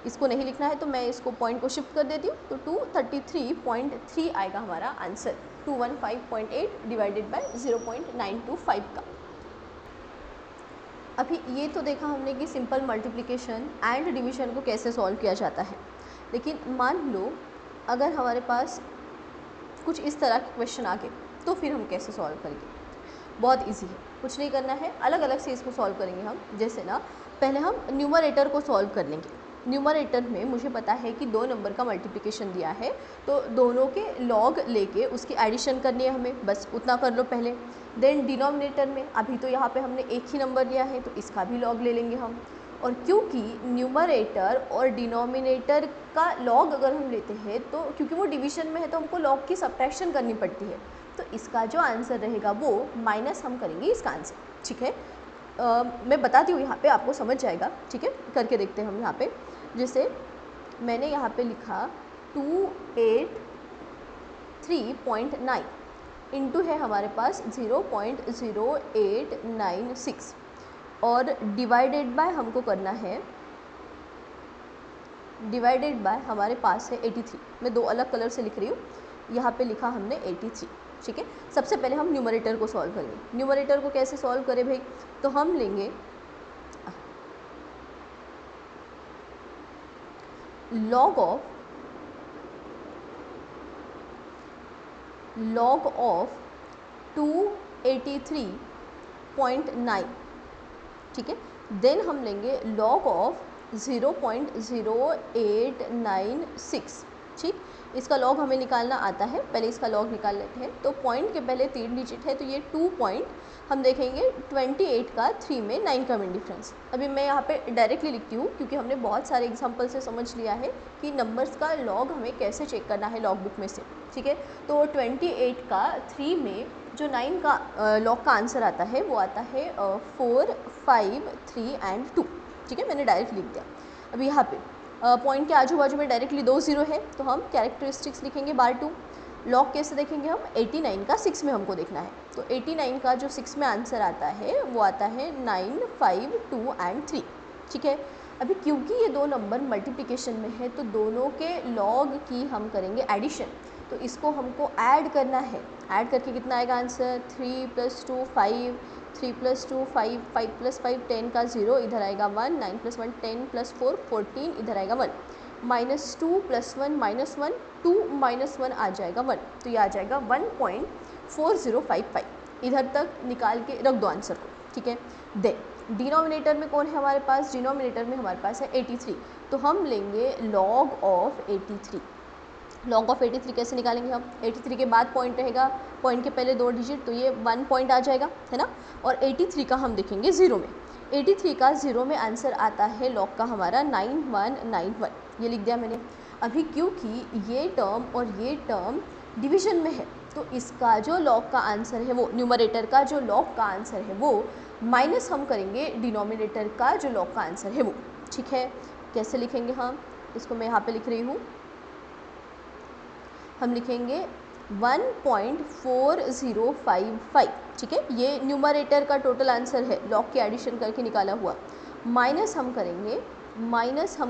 इसको नहीं लिखना है तो मैं इसको पॉइंट को शिफ्ट कर देती हूँ, तो 233.3 आएगा हमारा आंसर 215.8 डिवाइडेड बाय 0.925 का। अभी ये तो देखा हमने कि सिंपल मल्टीप्लिकेशन एंड डिवीजन को कैसे सॉल्व किया जाता है, लेकिन मान लो अगर हमारे पास कुछ इस तरह के क्वेश्चन आ गए तो फिर हम कैसे सॉल्व करेंगे। बहुत इजी है, कुछ नहीं करना है, अलग अलग से इसको सॉल्व करेंगे हम। जैसे ना पहले हम न्यूमरेटर को सॉल्व कर लेंगे। न्यूमरेटर में मुझे पता है कि 2 नंबर का मल्टीप्लिकेशन दिया है, तो दोनों के लॉग लेके उसकी एडिशन करनी है हमें, बस उतना कर लो पहले। देन डिनोमिनेटर में अभी तो यहाँ पे हमने एक ही नंबर लिया है तो इसका भी लॉग ले लेंगे हम, और क्योंकि न्यूमरेटर और डिनोमिनेटर का लॉग अगर हम लेते हैं तो क्योंकि वो डिवीजन में है तो हमको लॉग की सब्ट्रैक्शन करनी पड़ती है, तो इसका जो आंसर रहेगा वो माइनस हम करेंगे इसका आंसर। ठीक है, मैं बताती हूँ यहाँ पे, आपको समझ जाएगा। ठीक है, करके देखते हैं हम यहाँ पे। जैसे मैंने यहाँ पे लिखा 283.9 इंटू है हमारे पास 0.0896 और डिवाइडेड बाय हमको करना है, डिवाइडेड बाय हमारे पास है 83। मैं 2 अलग कलर से लिख रही हूँ, यहाँ पे लिखा हमने 83। ठीक है, सबसे पहले हम न्यूमरेटर को सॉल्व करेंगे। न्यूमरेटर को कैसे सॉल्व करें भाई, तो हम लेंगे log of 283.9। ठीक है, देन हम लेंगे log ऑफ 0.0896। ठीक, इसका लॉग हमें निकालना आता है, पहले इसका लॉग निकाल लेते हैं। तो पॉइंट के पहले 3 डिजिट है तो ये 2 पॉइंट हम देखेंगे 28 का 3 में 9 का मेन डिफरेंस। अभी मैं यहाँ पे डायरेक्टली लिखती हूँ क्योंकि हमने बहुत सारे एग्जांपल से समझ लिया है कि नंबर्स का लॉग हमें कैसे चेक करना है लॉग बुक में से। ठीक है, तो 28 का 3 में जो 9 का लॉग का आंसर आता है वो आता है 4, 5, 3 एंड 2। ठीक है, मैंने डायरेक्ट लिख दिया। अभी यहाँ पे पॉइंट के आजू बाजू में डायरेक्टली 2 0 है तो हम कैरेक्टरिस्टिक्स लिखेंगे बार 2। लॉग कैसे देखेंगे हम, 89 का 6 में हमको देखना है, तो 89 का जो 6 में आंसर आता है वो आता है 9, 5, 2 एंड 3। ठीक है, अभी क्योंकि ये 2 नंबर मल्टीप्लिकेशन में है तो दोनों के लॉग की हम करेंगे एडिशन, तो इसको हमको ऐड करना है। ऐड करके कितना आएगा आंसर, 3 + 2 5, 3 + 2 5, 5 + 5 10 का 0, इधर आएगा 1, 9 + 1 10 + 4 14, इधर आएगा 1, -2 + 1 -1 2 -1 आ जाएगा 1, तो ये आ जाएगा 1.4055। इधर तक निकाल के रख दो आंसर को। ठीक है, देन डिनोमिनेटर में कौन है हमारे पास, डिनोमिनेटर में हमारे पास है 83, तो हम लेंगे log ऑफ 83। log ऑफ 83 कैसे निकालेंगे हम, 83 के बाद पॉइंट रहेगा, पॉइंट के पहले 2 डिजिट तो ये 1 पॉइंट आ जाएगा, है ना, और 83 का हम देखेंगे 0 में। 83 का 0 में आंसर आता है log का हमारा 9191, ये लिख दिया मैंने। अभी क्योंकि ये टर्म और ये टर्म डिवीजन में है तो इसका जो log का आंसर है वो, न्यूमरेटर का जो log का आंसर है वो माइनस हम करेंगे डिनोमिनेटर का जो log का आंसर है वो। ठीक है, कैसे लिखेंगे हम, इसको मैं यहाँ पे लिख रही हूँ, हम लिखेंगे 1.4055। ठीक है, ये न्यूमरेटर का टोटल आंसर है लॉग की एडिशन करके निकाला हुआ, माइनस हम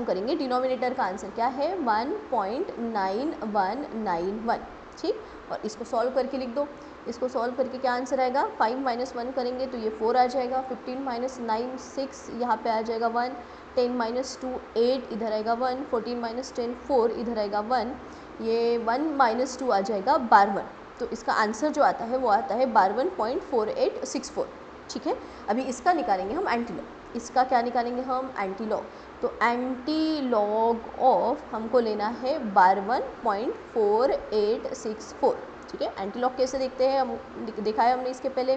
करेंगे डिनोमिनेटर का आंसर क्या है 1.9191। ठीक, और इसको सॉल्व करके लिख दो। इसको सॉल्व करके क्या आंसर आएगा, 5 - 1 करेंगे तो ये 4 आ जाएगा, 15 - 9 6, यहाँ पे आ जाएगा 1, 10 - 2 8, इधर आएगा 1, 14 - 10 4, इधर आएगा 1, ये 1 - 2 आ जाएगा 52। तो इसका आंसर जो आता है वो आता है 52.4864। ठीक है, अभी इसका निकालेंगे हम एंटी लॉग। इसका क्या निकालेंगे हम, एंटी लॉग। तो एंटी लॉग ऑफ हमको लेना है 52.4864। ठीक है। एंटी लॉग कैसे देखते हैं, हम देखा है हमने इसके पहले।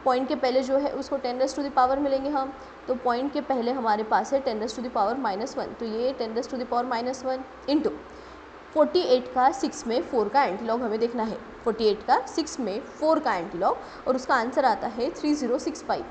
पॉइंट के पहले जो है उसको 10⁻⁻ मिलेंगे हम, तो पॉइंट के पहले हमारे पास है 10⁻⁻⁻1, तो ये 10⁻⁻1 इंटू 48 का 6 में 4 का एंटीलॉग हमें देखना है। 48 का 6 में 4 का एंटीलॉग, और उसका आंसर आता है 3065।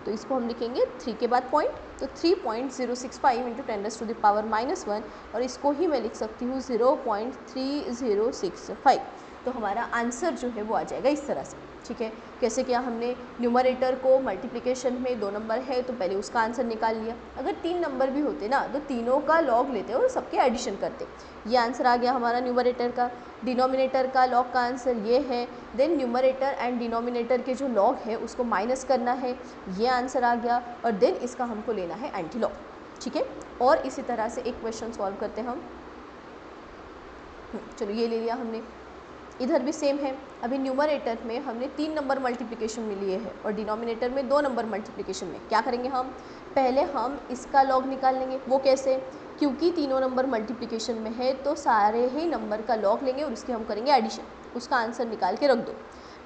तो इसको हम लिखेंगे 3 के बाद पॉइंट, तो 3.065 इंटू 10⁻⁻1, और इसको ही मैं लिख सकती हूँ 0.3065। तो हमारा आंसर जो है वो आ जाएगा इस तरह से, ठीक है। कैसे किया हमने, न्यूमरेटर को मल्टीप्लिकेशन में 2 नंबर है तो पहले उसका आंसर निकाल लिया। अगर 3 नंबर भी होते ना तो तीनों का लॉग लेते और सबके एडिशन करते। ये आंसर आ गया हमारा न्यूमरेटर का। डिनोमिनेटर का लॉग का आंसर ये है। देन न्यूमरेटर एंड डिनोमिनेटर के जो लॉग है उसको माइनस करना है, ये आंसर आ गया। और देन इसका हमको लेना है एंटी लॉग, ठीक है। और इसी तरह से एक क्वेश्चन सॉल्व करते हैं हम। चलो ये ले लिया हमने, इधर भी सेम है। अभी न्यूमरेटर में हमने 3 नंबर मल्टीप्लिकेशन में लिए है और डिनोमिनेटर में 2 नंबर मल्टीप्लिकेशन में। क्या करेंगे हम, पहले हम इसका लॉग निकाल लेंगे। वो कैसे, क्योंकि तीनों नंबर मल्टीप्लिकेशन में है तो सारे ही नंबर का लॉग लेंगे और उसके हम करेंगे एडिशन, उसका आंसर निकाल के रख दो।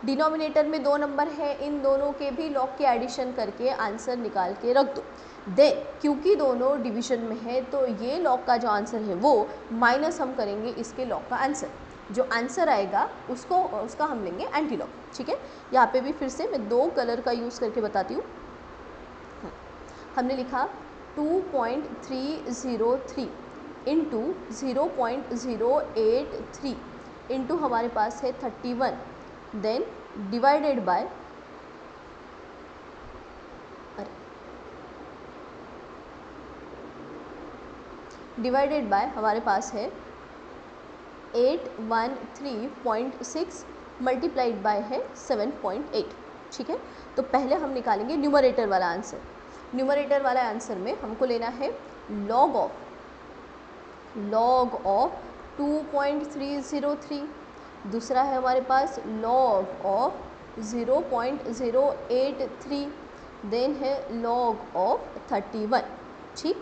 डिनोमिनेटर में 2 नंबर है, इन दोनों के भी लॉग के एडिशन करके आंसर निकाल के रख दो। देन क्योंकि दोनों डिवीजन में है तो ये लॉग का जो आंसर है वो माइनस हम करेंगे इसके लॉग का आंसर। जो आंसर आएगा उसका हम लेंगे एंटी लॉग, ठीक है। यहाँ पे भी फिर से मैं 2 कलर का यूज़ करके बताती हूँ। हमने लिखा 2.303 इंटू 0.083 इंटू हमारे पास है 31, देन डिवाइडेड बाय हमारे पास है 813.6 मल्टीप्लाइड बाय है 7.8, ठीक है। तो पहले हम निकालेंगे न्यूमरेटर वाला आंसर। न्यूमरेटर वाला आंसर में हमको लेना है लॉग ऑफ 2.303, दूसरा है हमारे पास लॉग ऑफ 0.083, देन है लॉग ऑफ 31, ठीक।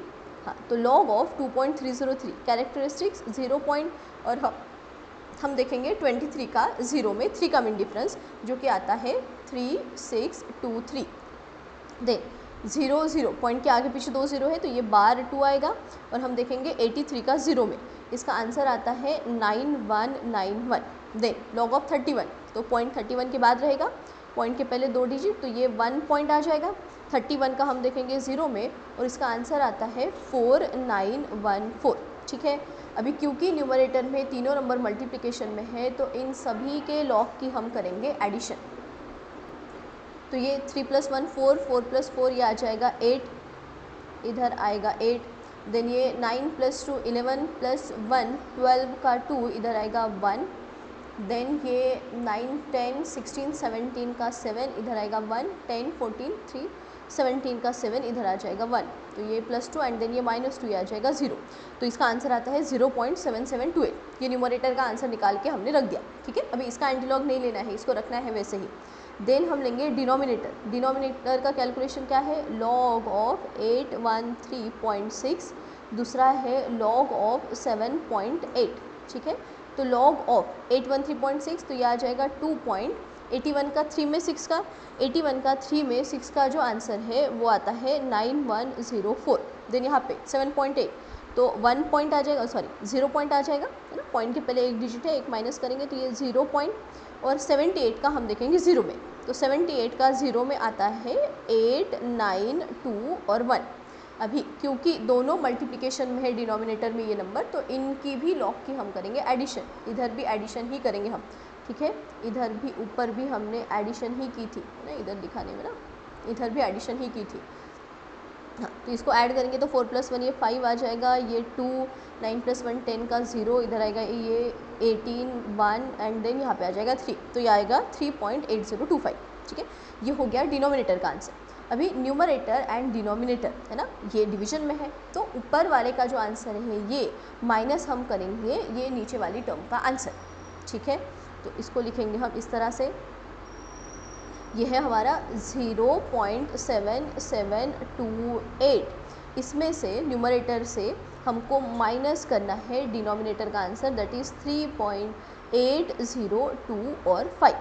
हाँ, तो लॉग ऑफ 2.303 कैरेक्टरिस्टिक्स 0 पॉइंट, और हम देखेंगे 23 का 0 में 3 का मिन डिफरेंस जो कि आता है 3623। देन 0 पॉइंट के आगे पीछे 2 0 है तो ये बार 2 आएगा। और हम देखेंगे 83 का 0 में, इसका आंसर आता है 9191। देन लॉग ऑफ 31, तो पॉइंट 31 के बाद रहेगा, पॉइंट के पहले 2 डिजिट, तो ये 1 पॉइंट आ जाएगा। 31 का हम देखेंगे 0 में और इसका आंसर आता है 4914, ठीक है। अभी क्योंकि न्यूमरेटर में तीनों नंबर मल्टीप्लिकेशन में है तो इन सभी के लॉग की हम करेंगे एडिशन। तो ये 3 + 1 4, 4 + 4 ये आ जाएगा 8, इधर आएगा 8। देन ये 9 + 2 11 + 1 12 का 2 इधर आएगा 1। देन ये 9 10 16 17 का 7 इधर आएगा 1, 10 14 3 17 का 7 इधर आ जाएगा 1, तो ये +2 एंड देन ये -2 आ जाएगा 0। तो इसका आंसर आता है 0.7728। ये न्यूमरेटर का आंसर निकाल के हमने रख दिया, ठीक है। अभी इसका एंटीलॉग नहीं लेना है, इसको रखना है वैसे ही। देन हम लेंगे डिनोमिनेटर का कैलकुलेशन क्या है, लॉग ऑफ 813.6, दूसरा है लॉग ऑफ 7.8, ठीक है। तो लॉग ऑफ 813.6 तो ये आ जाएगा 2.81 का 3 में 6 का 81 का 3 में 6 का जो आंसर है वो आता है 9104। देन यहाँ पे 7.8 तो 1 पॉइंट आ जाएगा, सॉरी 0 पॉइंट आ जाएगा, है ना। पॉइंट के पहले एक डिजिट है, एक माइनस करेंगे तो ये 0 पॉइंट, और 78 का हम देखेंगे 0 में, तो 78 का 0 में आता है 8 9 2 और 1। अभी क्योंकि दोनों मल्टीप्लिकेशन में है डिनोमिनेटर में ये नंबर, तो इनकी भी लॉग की हम करेंगे एडिशन, इधर भी एडिशन ही करेंगे हम, ठीक है। इधर भी ऊपर भी हमने एडिशन ही की थी ना, इधर दिखाने में ना, इधर भी एडिशन ही की थी। हाँ, तो इसको ऐड करेंगे तो 4 + 1 ये 5 आ जाएगा, ये 2 9 + 1 10 का 0 इधर आएगा, ये 18 1 एंड देन यहाँ पे आ जाएगा 3, तो ये आएगा 3.8025, ठीक है। ये हो गया डिनोमिनेटर का आंसर। अभी न्यूमरेटर एंड डिनोमिनेटर है ना, ये डिवीजन में है, तो ऊपर वाले का जो आंसर है ये माइनस हम करेंगे ये नीचे वाली टर्म का आंसर, ठीक है। तो इसको लिखेंगे हम इस तरह से, ये है हमारा 0.7728। इसमें से न्यूमरेटर से हमको माइनस करना है डिनोमिनेटर का आंसर, दैट इज़ 3.8025। 8, 0, 2 और 5।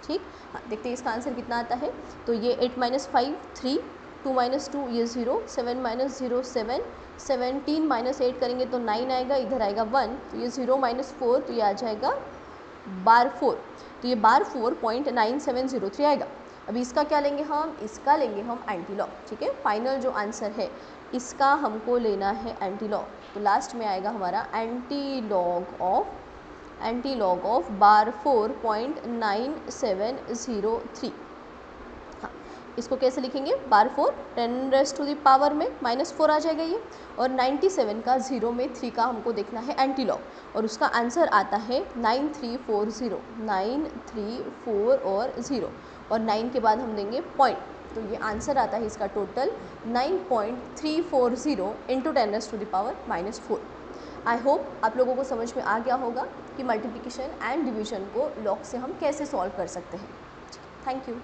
ठीक, हाँ देखते हैं इसका आंसर कितना आता है। तो ये 8 - 5 3, 2 - 2 ये 0, 7 - 0 7, 17 - 8 करेंगे तो 9 आएगा, इधर आएगा 1, तो ये 0 - 4 तो ये आ जाएगा बार 4, तो ये बार 4.9703 आएगा। अभी इसका क्या लेंगे हम, इसका लेंगे हम एंटी लॉग। ठीक है, फाइनल जो आंसर है इसका हमको लेना है एंटी लॉग, तो लास्ट में आएगा हमारा एंटी लॉग ऑफ बार 4.9703। हाँ, इसको कैसे लिखेंगे, बार 4 10⁻⁴ में -4 आ जाएगा ये, और 97 का 0 में 3 का हमको देखना है एंटी लॉग, और उसका आंसर आता है 9340, 934 और 0, और 9 के बाद हम देंगे पॉइंट, तो ये आंसर आता है इसका टोटल 9.340 इंटू 10⁻⁴। आई होप आप लोगों को समझ में आ गया होगा कि मल्टीप्लिकेशन एंड डिवीजन को लॉग से हम कैसे सॉल्व कर सकते हैं। Thank you.